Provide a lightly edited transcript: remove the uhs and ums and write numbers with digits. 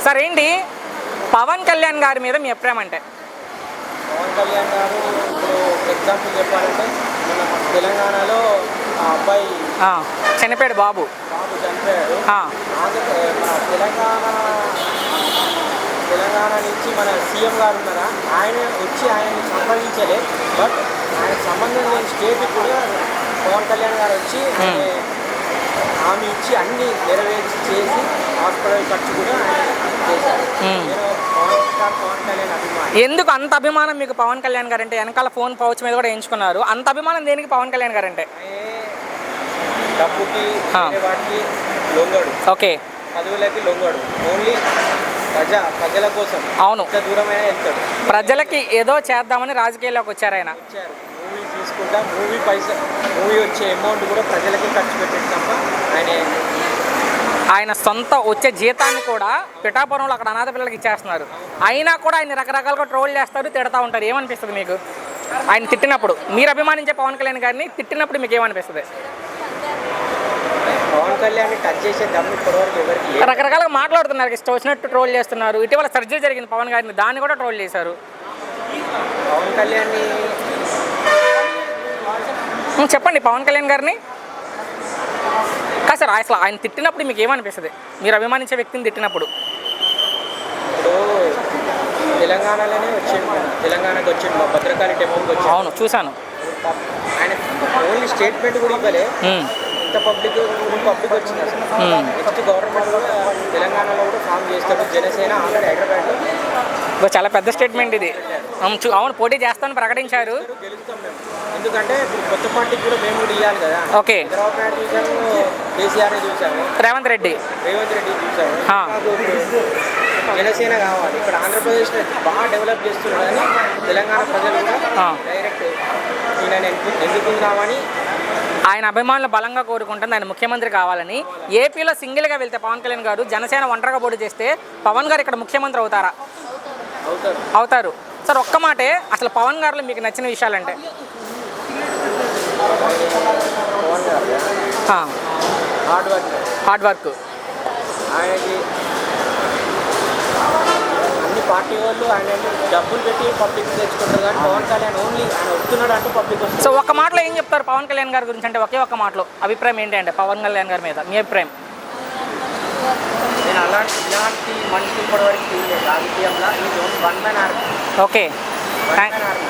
Sir ఏంటి పవన్ కళ్యాణ్ గారి మీద మీ అభిప్రాయం అంటే? పవన్ కళ్యాణ్ గారు ఇప్పుడు ఎగ్జాంపుల్ చెప్పాలంటే మన తెలంగాణలో ఆ అబ్బాయి చనిపోయాడు, బాబు చనిపోయాడు. మన తెలంగాణ నుంచి మన సీఎం గారు ఉన్నారా, ఆయన వచ్చి ఆయన్ని సంప్రదించలే. బట్ ఆయనకు సంబంధం లేని స్టేట్ కూడా పవన్ కళ్యాణ్ గారు వచ్చి హామీ ఇచ్చి అన్ని నెరవేర్చి చేసి హాస్పిటల్ ఖర్చు కూడా ఆయన చేశారు. నేను పవన్ కళ్యాణ్ అభిమాని. ఎందుకు అంత అభిమానం మీకు పవన్ కళ్యాణ్ గారు అంటే? వెనకాల ఫోన్ పౌచ్ మీద కూడా ఎంచుకున్నారు. అంత అభిమానం దేనికి పవన్ కళ్యాణ్ గారు అంటే? డబ్బుకి వాటికి లొంగడు, ఓకే, పదవులకి లొంగడు. ఓన్లీ ప్రజల కోసం అవును, దూరమైన వెళ్తాడు. ప్రజలకి ఏదో చేద్దామని రాజకీయాల్లోకి వచ్చారు ఆయన. మూవీ తీసుకుంటా, మూవీ వచ్చే అమౌంట్ కూడా ప్రజలకి ఖర్చు పెట్టేది తప్ప ఆయన సొంత వచ్చే జీతాన్ని కూడా పిఠాపురంలో అక్కడ అనాథ పిల్లలకి ఇచ్చేస్తున్నారు. అయినా కూడా ఆయన రకరకాలుగా ట్రోల్ చేస్తారు, తిడతా ఉంటారు. ఏమనిపిస్తుంది మీకు ఆయన తిట్టినప్పుడు? మీరు అభిమానించే పవన్ కళ్యాణ్ గారిని తిట్టినప్పుడు మీకు ఏమనిపిస్తుంది? పవన్ కళ్యాణ్ టచ్ చేసే దమ్ము ఇప్పటివరకు ఎవరికి రకరకాలుగా మాట్లాడుతున్నారు, ఇష్టం వచ్చినట్టు ట్రోల్ చేస్తున్నారు. ఇటీవల సర్జరీ జరిగింది పవన్ గారిని, దాన్ని కూడా ట్రోల్ చేశారు. పవన్ కళ్యాణ్ చెప్పండి పవన్ కళ్యాణ్ గారిని. కాదు సార్, అసలు ఆయన తిట్టినప్పుడు మీకు ఏమనిపిస్తుంది? మీరు అభిమానించే వ్యక్తిని తిట్టినప్పుడు? ఇప్పుడు తెలంగాణలోనే వచ్చిండు, తెలంగాణకి వచ్చిండు, మా భద్రకాళి టెంపుల్కి వచ్చి. అవును, చూశాను. ఆయన ఓన్లీ స్టేట్మెంట్ కూడా ఇవ్వలే. ఇంత పబ్లిక్ వచ్చింది అసలు. నెక్స్ట్ గవర్నమెంట్ కూడా తెలంగాణలో కూడా ఫామ్ చేస్తాడు. జనసేన ఆల్రెడీ హైదరాబాద్లో చాలా పెద్ద స్టేట్మెంట్ ఇది. అవును, పోటీ చేస్తామని ప్రకటించారు. గెలుస్తాం మేము, ఎందుకంటే ఇప్పుడు కొత్త పార్టీకి కూడా మేము కూడా ఇవ్వాలి కదా. ఓకే, చంద్రబాబు నాయుడు చూసాము, కేసీఆర్ చూసాము, రేవంత్ రెడ్డి చూసాము. జనసేన కావాలి. ఇక్కడ ఆంధ్రప్రదేశ్లో బాగా డెవలప్ చేస్తున్నారు కానీ తెలంగాణ ప్రజలు కూడా డైరెక్ట్ ఈయన ఎందుకుందామని ఆయన అభిమానులు బలంగా కోరుకుంటుంది ఆయన ముఖ్యమంత్రి కావాలని. ఏపీలో సింగిల్గా వెళ్తే పవన్ కళ్యాణ్ గారు, జనసేన ఒంటరిగా పోటీ చేస్తే పవన్ గారు ఇక్కడ ముఖ్యమంత్రి అవుతారా? అవుతారు. సార్ ఒక్క మాటే, అసలు పవన్ గారిలో మీకు నచ్చిన విషయాలంటే? Hard work. ఆయనకి అన్ని పార్టీ వాళ్ళు ఆయన డబ్బులు పెట్టి పబ్లిక్ తెచ్చుకుంటారు కానీ పవన్ కళ్యాణ్ ఓన్లీ ఆయన వస్తున్నాడు అంటే పబ్లిక్ వస్తుంది. సో ఒక్క మాటలో ఏం చెప్తారు పవన్ కళ్యాణ్ గారి గురించి అంటే? ఒకే ఒక్క మాటలో అభిప్రాయం ఏంటి అంటే పవన్ కళ్యాణ్ గారి మీద మీ అభిప్రాయం? నేను ఇలాంటి మనిషి ఇప్పటివరకు రాజకీయంలో వన్ మ్యాన్ ఆర్మీ. ఓకే,